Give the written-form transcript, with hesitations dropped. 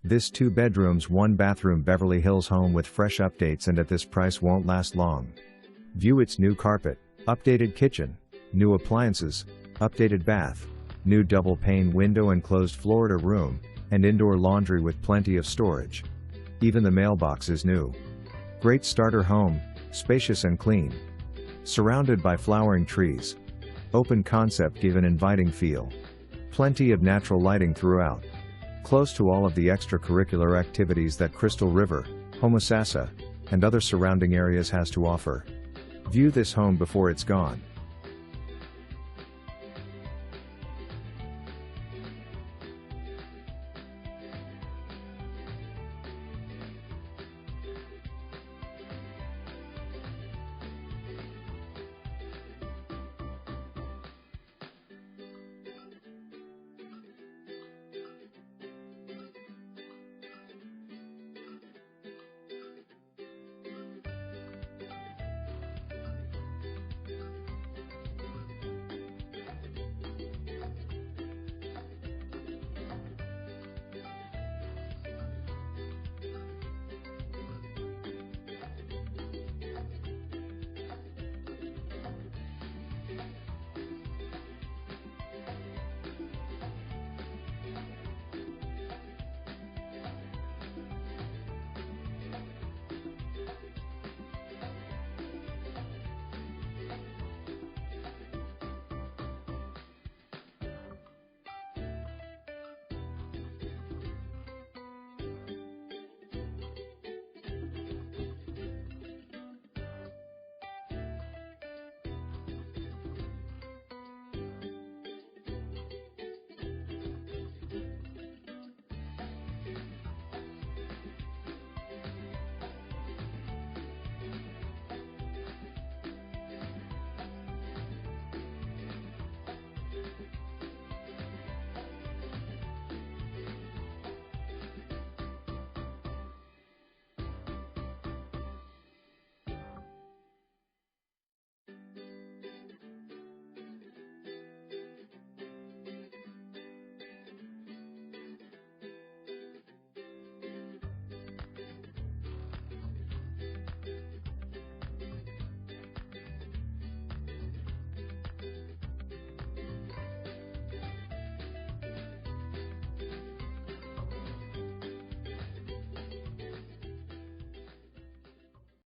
This 2 bedrooms 1 bathroom Beverly Hills home with fresh updates and at this price won't last long. View its new carpet, updated kitchen, new appliances, updated bath, new double-pane window and closed Florida room, and indoor laundry with plenty of storage. Even the mailbox is new. Great starter home, spacious and clean. Surrounded by flowering trees. Open concept give an inviting feel. Plenty of natural lighting throughout. Close to all of the extracurricular activities that Crystal River, Homosassa, and other surrounding areas has to offer. View this home before it's gone.